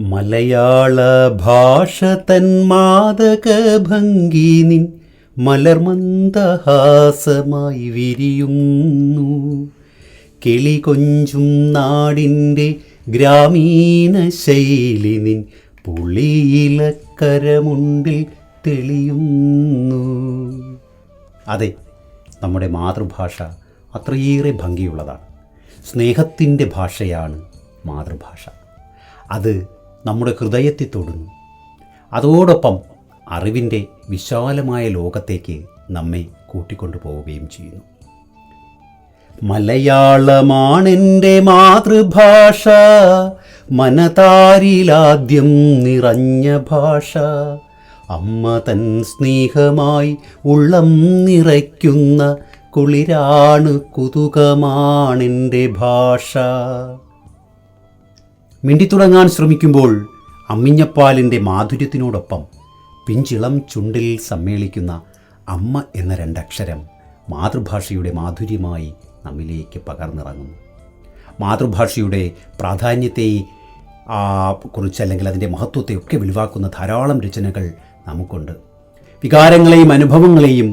മലയാള ഭാഷ തൻ മാദക ഭംഗി നിൻ മലർമന്ദഹാസമായി വിരിയുന്നു. കിളി കൊഞ്ചും നാടിൻ്റെ ഗ്രാമീണ ശൈലി നിൻ പുളിയിലക്കരമുണ്ടിൽ തെളിയുന്നു. അതെ, നമ്മുടെ മാതൃഭാഷ അത്രയേറെ ഭംഗിയുള്ളതാണ്. സ്നേഹത്തിൻ്റെ ഭാഷയാണ് മാതൃഭാഷ. അത് നമ്മുടെ ഹൃദയത്തിൽ തൊടുന്നു. അതോടൊപ്പം അറിവിൻ്റെ വിശാലമായ ലോകത്തേക്ക് നമ്മെ കൂട്ടിക്കൊണ്ടു പോവുകയും ചെയ്യുന്നു. മലയാളമാണെൻ്റെ മാതൃഭാഷ, മനതാരിലാദ്യം നിറഞ്ഞ ഭാഷ. അമ്മ തൻ സ്നേഹമായി ഉള്ളം നിറയ്ക്കുന്ന കുളിരാണ് കുതുകമാണെൻ്റെ ഭാഷ. മിണ്ടിത്തുടങ്ങാൻ ശ്രമിക്കുമ്പോൾ അമ്മിഞ്ഞപ്പാലിൻ്റെ മാധുര്യത്തിനോടൊപ്പം പിഞ്ചിളം ചുണ്ടിൽ സമ്മേളിക്കുന്ന അമ്മ എന്ന രണ്ടക്ഷരം മാതൃഭാഷയുടെ മാധുര്യമായി നമ്മിലേക്ക് പകർന്നിറങ്ങുന്നു. മാതൃഭാഷയുടെ പ്രാധാന്യത്തെ കുറിച്ച് അല്ലെങ്കിൽ അതിൻ്റെ മഹത്വത്തെയൊക്കെ വെളിവാക്കുന്ന ധാരാളം രചനകൾ നമുക്കുണ്ട്. വികാരങ്ങളെയും അനുഭവങ്ങളെയും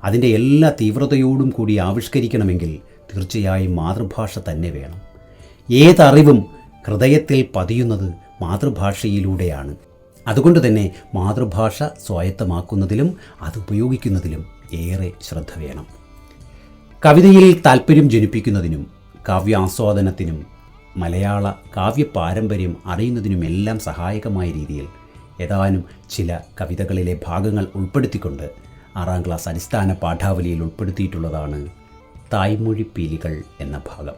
അതിൻ്റെ എല്ലാ തീവ്രതയോടും കൂടി ആവിഷ്കരിക്കണമെങ്കിൽ തീർച്ചയായും മാതൃഭാഷ തന്നെ വേണം. ഏതറിവും ഹൃദയത്തിൽ പതിയുന്നത് മാതൃഭാഷയിലൂടെയാണ്. അതുകൊണ്ട് തന്നെ മാതൃഭാഷ സ്വായത്തമാക്കുന്നതിലും അത് ഉപയോഗിക്കുന്നതിലും ഏറെ ശ്രദ്ധ വേണം. കവിതയിൽ താല്പര്യം ജനിപ്പിക്കുന്നതിനും കാവ്യാസ്വാദനത്തിനും മലയാള കാവ്യ പാരമ്പര്യം അറിയുന്നതിനുമെല്ലാം സഹായകമായ രീതിയിൽ ഏതാനും ചില കവിതകളിലെ ഭാഗങ്ങൾ ഉൾപ്പെടുത്തിക്കൊണ്ട് 6ാം ക്ലാസ് അടിസ്ഥാന പാഠാവലിയിൽ ഉൾപ്പെടുത്തിയിട്ടുള്ളതാണ് തായ്മൊഴിപ്പീലികൾ എന്ന ഭാഗം.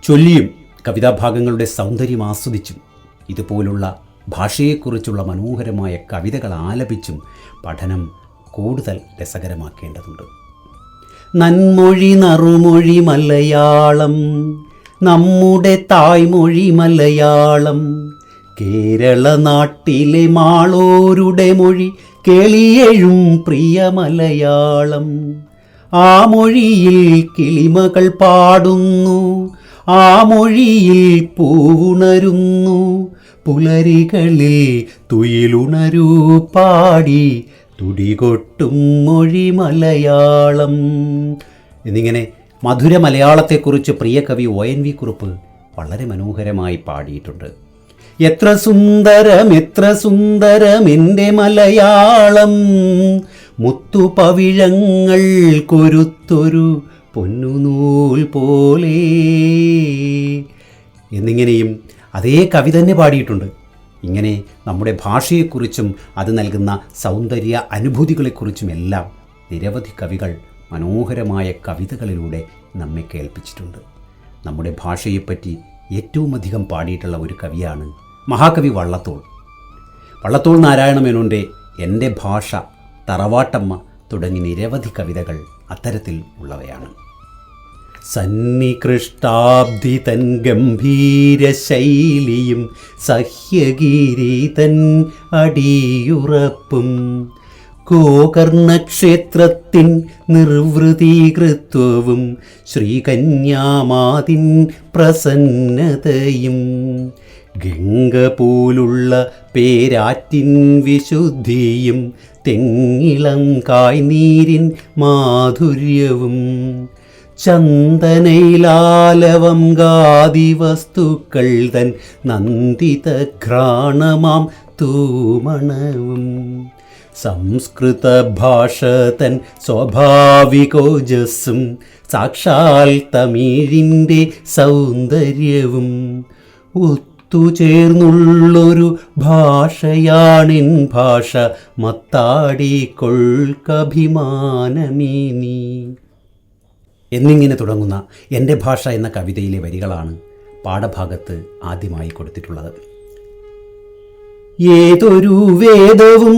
ചൊല്ലിയും കവിതാഭാഗങ്ങളുടെ സൗന്ദര്യം ആസ്വദിച്ചും ഇതുപോലുള്ള ഭാഷയെക്കുറിച്ചുള്ള മനോഹരമായ കവിതകൾ ആലപിച്ചും പഠനം കൂടുതൽ രസകരമാക്കേണ്ടതുണ്ട്. നന്മൊഴി നറുമൊഴി മലയാളം, നമ്മുടെ തായ്മൊഴി മലയാളം. കേരള നാട്ടിലെ മാളോരുടെ മൊഴി കേളിയെഴും പ്രിയ മലയാളം. ആ മൊഴിയിൽ കിളിമകൾ പാടുന്നു, ആ മൊഴിയിൽ പൂവുണരുന്നു. പുലരികളിൽ തുയിലുണരൂ പാടി തുടികൊട്ടും മൊഴി മലയാളം എന്നിങ്ങനെ മധുര മലയാളത്തെക്കുറിച്ച് പ്രിയ കവി ONV കുറുപ്പ് വളരെ മനോഹരമായി പാടിയിട്ടുണ്ട്. എത്ര സുന്ദരം എത്ര സുന്ദരം എൻ്റെ മലയാളം, മുത്തുപവിഴങ്ങൾ കൊരുത്തൊരു പൊന്നുനൂൽ പോലെ എന്നിങ്ങനെയും അതേ കവി തന്നെ പാടിയിട്ടുണ്ട്. ഇങ്ങനെ നമ്മുടെ ഭാഷയെക്കുറിച്ചും അത് നൽകുന്ന സൗന്ദര്യ അനുഭൂതികളെക്കുറിച്ചുമെല്ലാം നിരവധി കവികൾ മനോഹരമായ കവിതകളിലൂടെ നമ്മെ കേൾപ്പിച്ചിട്ടുണ്ട്. നമ്മുടെ ഭാഷയെപ്പറ്റി ഏറ്റവും അധികം പാടിയിട്ടുള്ള ഒരു കവിയാണ് മഹാകവി വള്ളത്തോൾ. വള്ളത്തോൾ നാരായണമേനോൻ്റെ എൻ്റെ ഭാഷ, തറവാട്ടമ്മ തുടങ്ങി നിരവധി കവിതകൾ അത്തരത്തിൽ ഉള്ളവയാണ്. സന്നികൃഷ്ടാബ്ദി തൻ ഗംഭീര ശൈലിയും സഹ്യഗിരി തൻ അടിയുറപ്പും ഗോകർണക്ഷേത്രത്തിൻ നിർവൃതീകൃത്വവും ശ്രീകന്യാമാതിൻ പ്രസന്നതയും ഗംഗ പോലുള്ള പേരാറ്റിൻ വിശുദ്ധിയും തെങ്ങിളം കായ്നീരിൻ മാധുര്യവും ചന്ദനയിലാലവം ഗാദി വസ്തുക്കൾ തൻ നന്ദിത ഘ്രാണമാം തൂമണവും സംസ്കൃത ഭാഷ തൻ സ്വാഭാവികോജസ്സും സാക്ഷാൽ തമിഴിൻ്റെ സൗന്ദര്യവും ഒത്തുചേർന്നുള്ളൊരു ഭാഷയാണിൻ ഭാഷ, മത്താടിക്കൊൾക്കഭിമാനമേ നീ എന്നിങ്ങനെ തുടങ്ങുന്ന എൻ്റെ ഭാഷ എന്ന കവിതയിലെ വരികളാണ് പാഠഭാഗത്ത് ആദ്യമായി കൊടുത്തിട്ടുള്ളത്. ഏതൊരു വേദവും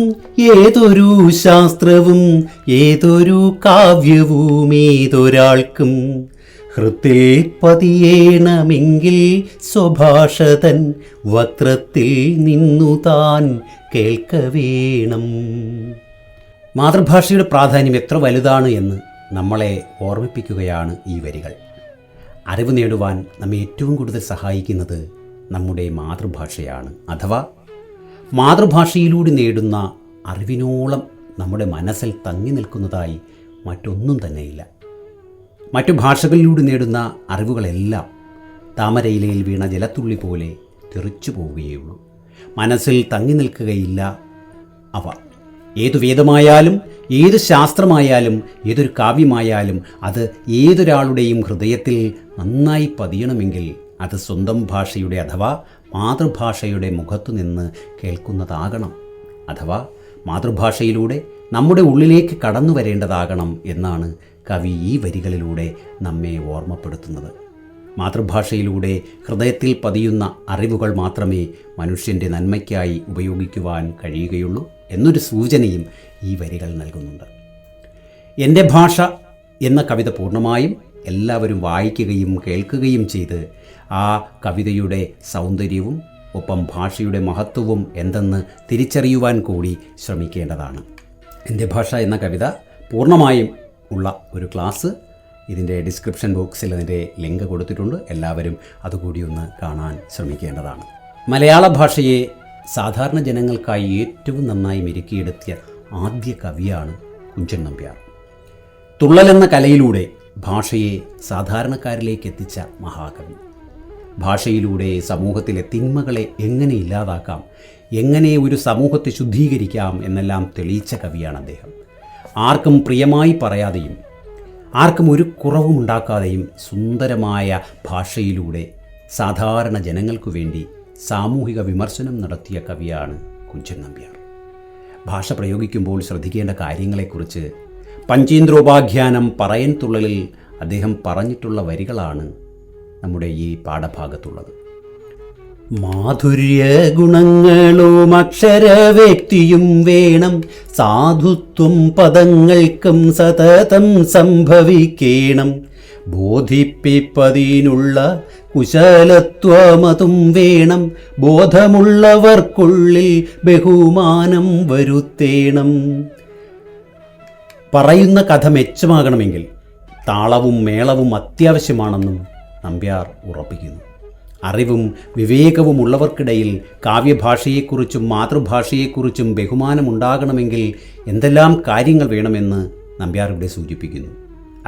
ഏതൊരു ശാസ്ത്രവും ഏതൊരു കാവ്യവും ഏതൊരാൾക്കും ഹൃത്തിൽ പതിയേണമെങ്കിൽ സ്വഭാഷതൻ വക്രത്തിൽ നിന്നു താൻ കേൾക്കവേണം. മാതൃഭാഷയുടെ പ്രാധാന്യം എത്ര വലുതാണ് എന്ന് നമ്മളെ ഓർമ്മിപ്പിക്കുകയാണ് ഈ വരികൾ. അറിവ് നേടുവാൻ നമ്മെ ഏറ്റവും കൂടുതൽ സഹായിക്കുന്നത് നമ്മുടെ മാതൃഭാഷയാണ്. അഥവാ മാതൃഭാഷയിലൂടെ നേടുന്ന അറിവിനോളം നമ്മുടെ മനസ്സിൽ തങ്ങി നിൽക്കുന്നതായി മറ്റൊന്നും തന്നെയില്ല. മറ്റു ഭാഷകളിലൂടെ നേടുന്ന അറിവുകളെല്ലാം താമരയിലയിൽ വീണ ജലത്തുള്ളി പോലെ തെറിച്ചു പോവുകയുള്ളൂ, മനസ്സിൽ തങ്ങി നിൽക്കുകയില്ല അവ. ഏതു വേദമായാലും ഏത് ശാസ്ത്രമായാലും ഏതൊരു കാവ്യമായാലും അത് ഏതൊരാളുടെയും ഹൃദയത്തിൽ നന്നായി പതിയണമെങ്കിൽ അത് സ്വന്തം ഭാഷയുടെ അഥവാ മാതൃഭാഷയുടെ മുഖത്തു നിന്ന് കേൾക്കുന്നതാകണം. അഥവാ മാതൃഭാഷയിലൂടെ നമ്മുടെ ഉള്ളിലേക്ക് കടന്നു വരേണ്ടതാകണം എന്നാണ് കവി ഈ വരികളിലൂടെ നമ്മെ ഓർമ്മപ്പെടുത്തുന്നത്. മാതൃഭാഷയിലൂടെ ഹൃദയത്തിൽ പതിയുന്ന അറിവുകൾ മാത്രമേ മനുഷ്യൻ്റെ നന്മയ്ക്കായി ഉപയോഗിക്കുവാൻ കഴിയുകയുള്ളൂ എന്നൊരു സൂചനയും ഈ വരികൾ നൽകുന്നുണ്ട്. എൻ്റെ ഭാഷ എന്ന കവിത പൂർണ്ണമായും എല്ലാവരും വായിക്കുകയും കേൾക്കുകയും ചെയ്ത് ആ കവിതയുടെ സൗന്ദര്യവും ഒപ്പം ഭാഷയുടെ മഹത്വവും എന്തെന്ന് തിരിച്ചറിയുവാൻ കൂടി ശ്രമിക്കേണ്ടതാണ്. എൻ്റെ ഭാഷ എന്ന കവിത പൂർണ്ണമായും ഉള്ള ഒരു ക്ലാസ് ഇതിൻ്റെ ഡിസ്ക്രിപ്ഷൻ ബോക്സിൽ അതിൻ്റെ ലിങ്ക് കൊടുത്തിട്ടുണ്ട്. എല്ലാവരും അതുകൂടി ഒന്ന് കാണാൻ ശ്രമിക്കേണ്ടതാണ്. മലയാള ഭാഷയെ സാധാരണ ജനങ്ങൾക്കായി ഏറ്റവും നന്നായി മെരുക്കിയെടുത്തിയ ആദ്യ കവിയാണ് കുഞ്ചൻ നമ്പ്യാർ. തുള്ളലെന്ന കലയിലൂടെ ഭാഷയെ സാധാരണക്കാരിലേക്ക് എത്തിച്ച മഹാകവി. ഭാഷയിലൂടെ സമൂഹത്തിലെ തിന്മകളെ എങ്ങനെ ഇല്ലാതാക്കാം, എങ്ങനെ ഒരു സമൂഹത്തെ ശുദ്ധീകരിക്കാം എന്നെല്ലാം തെളിയിച്ച കവിയാണ് അദ്ദേഹം. ആർക്കും പ്രിയമായി പറയാതെയും ആർക്കും ഒരു കുറവും ഉണ്ടാക്കാതെയും സുന്ദരമായ ഭാഷയിലൂടെ സാധാരണ ജനങ്ങൾക്കു വേണ്ടി സാമൂഹിക വിമർശനം നടത്തിയ കവിയാണ് കുഞ്ചൻ നമ്പ്യാർ. ഭാഷ പ്രയോഗിക്കുമ്പോൾ ശ്രദ്ധിക്കേണ്ട കാര്യങ്ങളെക്കുറിച്ച് പഞ്ചേന്ദ്രോപാഖ്യാനം പറയൻ തുള്ളലിൽ അദ്ദേഹം പറഞ്ഞിട്ടുള്ള വരികളാണ് നമ്മുടെ ഈ പാഠഭാഗത്തുള്ളത്. മാധുര്യ ഗുണങ്ങളും അക്ഷരവ്യക്തിയും വേണം, സാധുത്വം പദങ്ങൾക്കും സതതം സംഭവിക്കണം, ബോധിപ്പിപ്പതിനുള്ള കുശലത്വമതും വേണം, ബോധമുള്ളവർക്കുള്ളിൽ ബഹുമാനം വരുത്തേണം. പറയുന്ന കഥ മെച്ചമാകണമെങ്കിൽ താളവും മേളവും അത്യാവശ്യമാണെന്നും നമ്പ്യാർ ഉറപ്പിക്കുന്നു. അറിവും വിവേകവും ഉള്ളവർക്കിടയിൽ കാവ്യഭാഷയെക്കുറിച്ചും മാതൃഭാഷയെക്കുറിച്ചും ബഹുമാനമുണ്ടാകണമെങ്കിൽ എന്തെല്ലാം കാര്യങ്ങൾ വേണമെന്ന് നമ്പ്യാർ ഇവിടെ സൂചിപ്പിക്കുന്നു.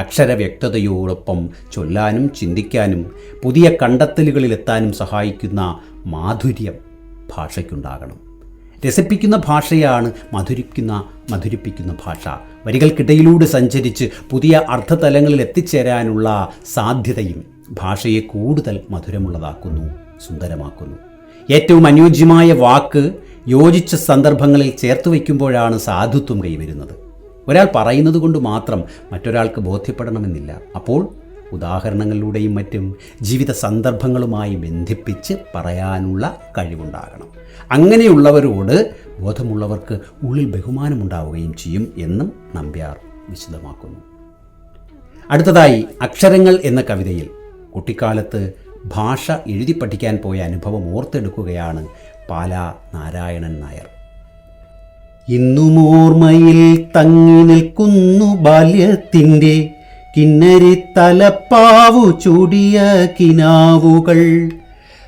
അക്ഷരവ്യക്തതയോടൊപ്പം ചൊല്ലാനും ചിന്തിക്കാനും പുതിയ കണ്ടെത്തലുകളിലെത്താനും സഹായിക്കുന്ന മാധുര്യം ഭാഷയ്ക്കുണ്ടാകണം. രസിപ്പിക്കുന്ന ഭാഷയാണ് മധുരിപ്പിക്കുന്ന ഭാഷ. വരികൾക്കിടയിലൂടെ സഞ്ചരിച്ച് പുതിയ അർത്ഥതലങ്ങളിൽ എത്തിച്ചേരാനുള്ള സാധ്യതയും ഭാഷയെ കൂടുതൽ മധുരമുള്ളതാക്കുന്നു, സുന്ദരമാക്കുന്നു. ഏറ്റവും അനുയോജ്യമായ വാക്ക് യോജിച്ച സന്ദർഭങ്ങളിൽ ചേർത്ത് വയ്ക്കുമ്പോഴാണ് സാധുത്വം കൈവരുന്നത്. ഒരാൾ പറയുന്നത് കൊണ്ട് മാത്രം മറ്റൊരാൾക്ക് ബോധ്യപ്പെടണമെന്നില്ല. അപ്പോൾ ഉദാഹരണങ്ങളിലൂടെയും മറ്റും ജീവിത സന്ദർഭങ്ങളുമായി ബന്ധിപ്പിച്ച് പറയാനുള്ള കഴിവുണ്ടാകണം. അങ്ങനെയുള്ളവരോട് ബോധമുള്ളവർക്ക് ഉള്ളിൽ ബഹുമാനമുണ്ടാവുകയും ചെയ്യും എന്നും നമ്പ്യാർ വിശദമാക്കുന്നു. അടുത്തതായി അക്ഷരങ്ങൾ എന്ന കവിതയിൽ കുട്ടിക്കാലത്ത് ഭാഷ എഴുതി പഠിക്കാൻ പോയ അനുഭവം ഓർത്തെടുക്കുകയാണ് പാലാ നാരായണൻ നായർ. ഇന്നും ഓർമ്മയിൽ തങ്ങി നിൽക്കുന്നു ബാല്യത്തിൻ്റെ കിന്നരി തലപ്പാവു ചൂടിയ കിനാവുകൾ,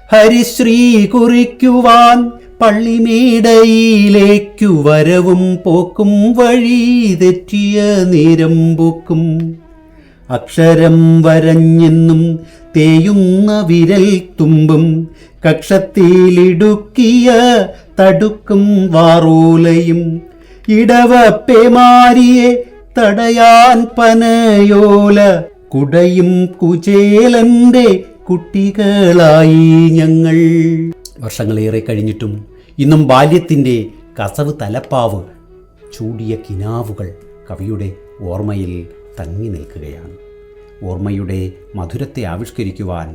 ഹരിശ്രീ കുറിക്കുവാൻ പള്ളിമേടയിലേക്കു വരവും പോക്കും വഴി തെറ്റിയ നേരം പോക്കും, അക്ഷരം വരഞ്ഞെന്നും തേയുന്ന വിരൽ തുമ്പും കക്ഷത്തിലിടുക്കിയ തടുക്കും വാറൂലയും, ഇടവപ്പേമാരിയെ തടയാൻ പനയോല കുടയും കുചേലന്റെ കുട്ടികളായി ഞങ്ങൾ. വർഷങ്ങളേറെ കഴിഞ്ഞിട്ടും ഇന്നും ബാല്യത്തിൻ്റെ കസവ് തലപ്പാവ് ചൂടിയ കിനാവുകൾ കവിയുടെ ഓർമ്മയിൽ തങ്ങി നിൽക്കുകയാണ്. ഓർമ്മയുടെ മധുരത്തെ ആവിഷ്കരിക്കുവാൻ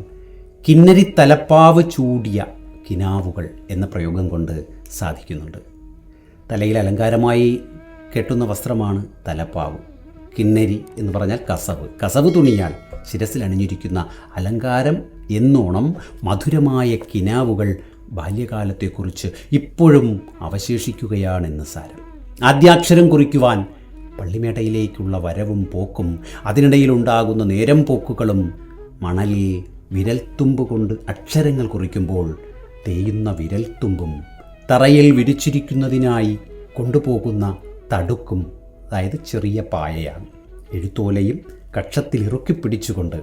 കിന്നരി തലപ്പാവ് ചൂടിയ കിനാവുകൾ എന്ന പ്രയോഗം കൊണ്ട് സാധിക്കുന്നുണ്ട്. തലയിൽ അലങ്കാരമായി കെട്ടുന്ന വസ്ത്രമാണ് തലപ്പാവ്. കിന്നരി എന്ന് പറഞ്ഞാൽ കസവ് തുണിയാൽ ശിരസിൽ അണിഞ്ഞിരിക്കുന്ന അലങ്കാരം എന്നോണം മധുരമായ കിനാവുകൾ ബാല്യകാലത്തെക്കുറിച്ച് ഇപ്പോഴും അവശേഷിക്കുകയാണെന്ന് സാരം. ആദ്യാക്ഷരം കുറിക്കുവാൻ പള്ളിമേടയിലേക്കുള്ള വരവും പോക്കും അതിനിടയിലുണ്ടാകുന്ന നേരം പോക്കുകളും മണലിൽ വിരൽത്തുമ്പ് കൊണ്ട് അക്ഷരങ്ങൾ കുറിക്കുമ്പോൾ തേയുന്ന വിരൽത്തുമ്പും തറയിൽ വിരിച്ചിരിക്കുന്നതിനായി കൊണ്ടുപോകുന്ന തടുക്കും, അതായത് ചെറിയ പായയാണ്. എഴുത്തോലയും കക്ഷത്തിൽ ഇറുക്കി പിടിച്ചുകൊണ്ട്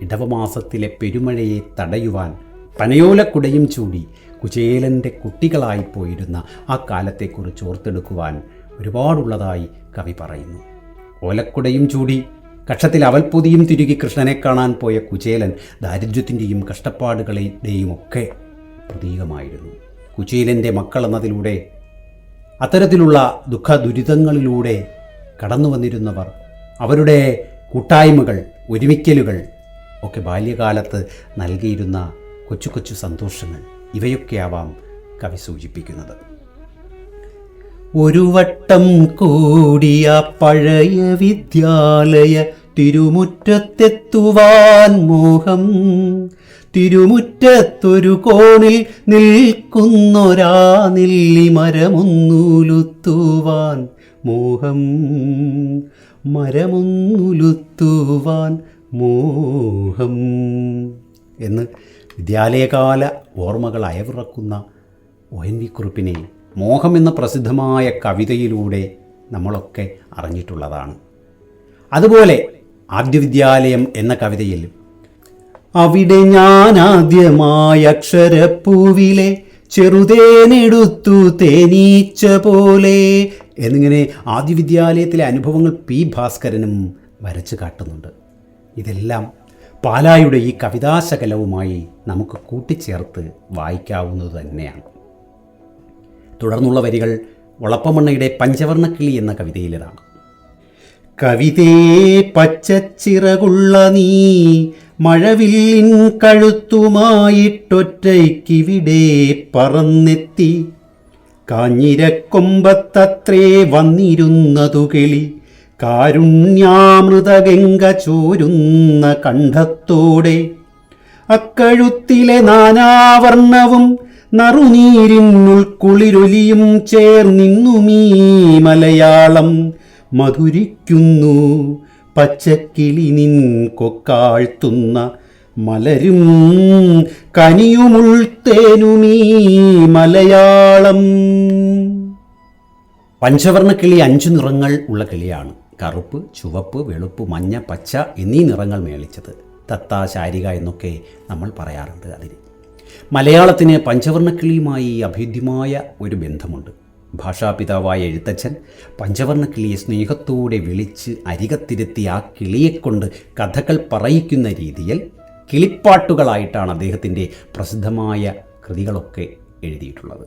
ഇടവമാസത്തിലെ പെരുമഴയെ തടയുവാൻ പനയോലക്കുടയും ചൂടി കുചേലൻ്റെ കുട്ടികളായിപ്പോയിരുന്ന ആ കാലത്തെക്കുറിച്ച് ഓർത്തെടുക്കുവാൻ ഒരുപാടുള്ളതായി കവി പറയുന്നു. ഓലക്കുടയും ചൂടി കക്ഷത്തിൽ അവൽപ്പൊതിയും തിരുകി കൃഷ്ണനെ കാണാൻ പോയ കുചേലൻ ദാരിദ്ര്യത്തിൻ്റെയും കഷ്ടപ്പാടുകളുടെയും ഒക്കെ പ്രതീകമായിരുന്നു. കുചേലൻ്റെ മക്കൾ എന്നതിലൂടെ അത്തരത്തിലുള്ള ദുഃഖ ദുരിതങ്ങളിലൂടെ കടന്നു വന്നിരുന്നവർ, അവരുടെ കൂട്ടായ്മകൾ, ഒരുമിക്കലുകൾ ഒക്കെ ബാല്യകാലത്ത് നൽകിയിരുന്ന കൊച്ചു കൊച്ചു സന്തോഷങ്ങൾ, ഇവയൊക്കെയാവാം കവി സൂചിപ്പിക്കുന്നത്. ഒരു വട്ടം കൂടിയ പഴയ വിദ്യാലയ തിരുമുറ്റത്തെത്തുവാൻ മോഹം, തിരുമുറ്റത്തൊരു കോണിൽ നിൽക്കുന്നൊരാ നെല്ലി മരമൊന്നുലുത്തുവാൻ മോഹം, മരമൊന്നുലുത്തുവാൻ മോഹം എന്ന് വിദ്യാലയകാല ഓർമ്മകൾ അയവിറക്കുന്ന ONV കുറുപ്പിനെ മോഹം എന്ന പ്രസിദ്ധമായ കവിതയിലൂടെ നമ്മളൊക്കെ അറിഞ്ഞിട്ടുള്ളതാണ്. അതുപോലെ ആദ്യവിദ്യാലയം എന്ന കവിതയിൽ അവിടെ ഞാൻ ആദ്യമായ അക്ഷരപ്പൂവിലെ ചെറുതേനെടുത്തു തേനീച്ച പോലെ എന്നിങ്ങനെ ആദ്യവിദ്യാലയത്തിലെ അനുഭവങ്ങൾ P. ഭാസ്കരനും വരച്ചു കാട്ടുന്നുണ്ട്. ഇതെല്ലാം പാലായുടെ ഈ കവിതാശകലവുമായി നമുക്ക് കൂട്ടിച്ചേർത്ത് വായിക്കാവുന്നത് തന്നെയാണ്. തുടർന്നുള്ള വരികൾ ഒളപ്പമണ്ണയുടെ പഞ്ചവർണ്ണക്കിളി എന്ന കവിതയിലേതാണ്. കവിതേ പച്ചച്ചിറകുള്ള നീ മഴവില്ലിൻ കഴുത്തുമായിട്ടൊറ്റയ്ക്കിവിടെ പറന്നെത്തി, കാഞ്ഞിരക്കൊമ്പത്തത്രേ വന്നിരുന്നതു കിളി, കാരുണ്യാമൃതഗംഗ ചോരുന്ന കണ്ഠത്തോടെ, അക്കഴുത്തിലെ നാനാവർണ്ണവും നറുനീരിനുൾക്കുളിരൊലിയും ചേർന്നിന്നുമീ മലയാളം മധുരിക്കുന്നു, പച്ചക്കിളി നിൻ കൊക്കാഴ്ത്തുന്ന മലരും കനിയുമുൾത്തേനുമീ മലയാളം. പഞ്ചവർണ്ണക്കിളി 5 നിറങ്ങൾ ഉള്ള കിളിയാണ്. കറുപ്പ്, ചുവപ്പ്, വെളുപ്പ്, മഞ്ഞ, പച്ച എന്നീ നിറങ്ങൾ മേളിച്ചത്. തത്ത, ശാരിക എന്നൊക്കെ നമ്മൾ പറയാറുണ്ട്. അതിന് മലയാളത്തിന് പഞ്ചവർണ്ണക്കിളിയുമായി അഭേദ്യമായ ഒരു ബന്ധമുണ്ട്. ഭാഷാപിതാവായ എഴുത്തച്ഛൻ പഞ്ചവർണ്ണക്കിളിയെ സ്നേഹത്തോടെ വിളിച്ച് അരികത്തിരുത്തി ആ കിളിയെക്കൊണ്ട് കഥകൾ പറയിക്കുന്ന രീതിയിൽ കിളിപ്പാട്ടുകളായിട്ടാണ് അദ്ദേഹത്തിൻ്റെ പ്രസിദ്ധമായ കൃതികളൊക്കെ എഴുതിയിട്ടുള്ളത്.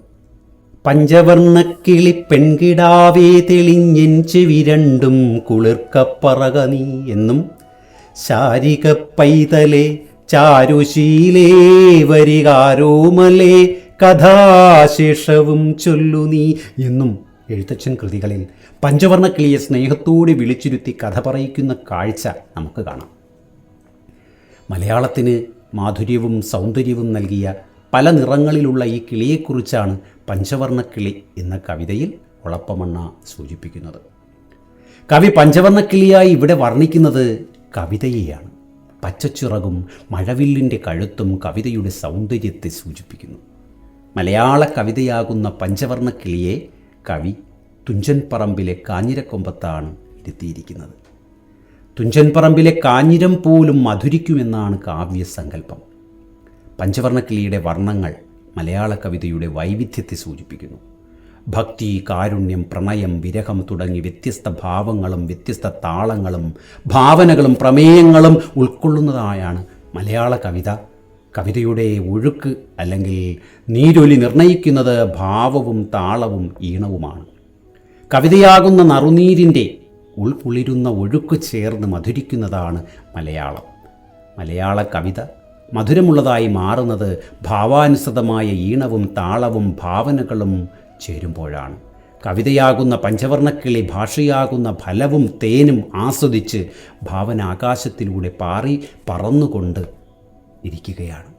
പഞ്ചവർണ്ണക്കിളി പെൺകിടാവേ തെളിഞ്ഞെൻ ചെവി രണ്ടും കുളിർക്കപ്പറക നീ എന്നും, ശാരിക പൈതലേ ചാരുശീലേ വരികാരോമലേ കഥാശേഷവും ചൊല്ലു നീ എന്നും എഴുത്തച്ഛൻ കൃതികളിൽ പഞ്ചവർണ്ണക്കിളിയെ സ്നേഹത്തോടെ വിളിച്ചിരുത്തി കഥ പറയിക്കുന്ന കാഴ്ച നമുക്ക് കാണാം. മലയാളത്തിന് മാധുര്യവും സൗന്ദര്യവും നൽകിയ പല നിറങ്ങളിലുള്ള ഈ കിളിയെക്കുറിച്ചാണ് പഞ്ചവർണ്ണക്കിളി എന്ന കവിതയിൽ ഒളപ്പമണ്ണ സൂചിപ്പിക്കുന്നത്. കവി പഞ്ചവർണ്ണക്കിളിയായി ഇവിടെ വർണ്ണിക്കുന്നത് കവിതയെയാണ്. പച്ചച്ചിറകും മഴവില്ലിൻ്റെ കഴുത്തും കവിതയുടെ സൗന്ദര്യത്തെ സൂചിപ്പിക്കുന്നു. മലയാള കവിതയാകുന്ന പഞ്ചവർണ്ണക്കിളിയെ കവി തുഞ്ചൻ പറമ്പിലെ കാഞ്ഞിരക്കൊമ്പത്താണ് ഇരുത്തിയിരിക്കുന്നത്. തുഞ്ചൻ പറമ്പിലെ കാഞ്ഞിരം പോലും മധുരിക്കുമെന്നാണ് കാവ്യസങ്കല്പം. പഞ്ചവർണ്ണക്കിളിയുടെ വർണ്ണങ്ങൾ മലയാള കവിതയുടെ വൈവിധ്യത്തെ സൂചിപ്പിക്കുന്നു. ഭക്തി, കാരുണ്യം, പ്രണയം, വിരഹം തുടങ്ങി വ്യത്യസ്ത ഭാവങ്ങളും വ്യത്യസ്ത താളങ്ങളും ഭാവനകളും പ്രമേയങ്ങളും ഉൾക്കൊള്ളുന്നതായാണ് മലയാള കവിത. കവിതയുടെ ഒഴുക്ക് അല്ലെങ്കിൽ നീരൊലി നിർണയിക്കുന്നത് ഭാവവും താളവും ഈണവുമാണ്. കവിതയാകുന്ന നറുനീരിൻ്റെ ഉൾക്കുളിരുന്ന ഒഴുക്ക് ചേർന്ന് മധുരിക്കുന്നതാണ് മലയാളം. മലയാള കവിത മധുരമുള്ളതായി മാറുന്നത് ഭാവാനുസൃതമായ ഈണവും താളവും ഭാവനകളും ചേരുമ്പോഴാണ്. കവിതയാകുന്ന പഞ്ചവർണ്ണക്കിളി ഭാഷയാകുന്ന ഫലവും തേനും ആസ്വദിച്ച് ഭാവന ആകാശത്തിലൂടെ പാറി പറന്നുകൊണ്ട് ഇരിക്കുകയാണ്.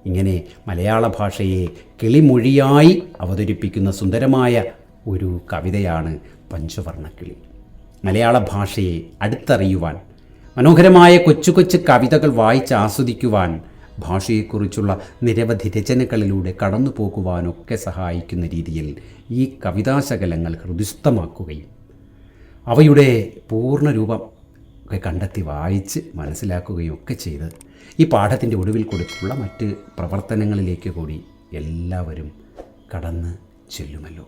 ഇങ്ങനെ മലയാള ഭാഷയെ കിളിമൊഴിയായി അവതരിപ്പിക്കുന്ന സുന്ദരമായ ഒരു കവിതയാണ് പഞ്ചവർണ്ണക്കിളി. മലയാള ഭാഷയെ അടുത്തറിയുവാൻ, മനോഹരമായ കൊച്ചു കൊച്ചു കവിതകൾ വായിച്ച് ആസ്വദിക്കുവാൻ ഭാഷയെക്കുറിച്ചുള്ള നിരവധി രചനകളിലൂടെ കടന്നു പോകുവാനൊക്കെ സഹായിക്കുന്ന രീതിയിൽ ഈ കവിതാശകലങ്ങൾ ഹൃദിസ്ഥമാക്കുകയും അവയുടെ പൂർണ്ണരൂപം ഒക്കെ കണ്ടെത്തി വായിച്ച് മനസ്സിലാക്കുകയും ഒക്കെ ചെയ്ത് ഈ പാഠത്തിൻ്റെ ഒടുവിൽ കൊടുത്തുള്ള മറ്റ് പ്രവർത്തനങ്ങളിലേക്ക് കൂടി എല്ലാവരും കടന്ന് ചെല്ലുമല്ലോ.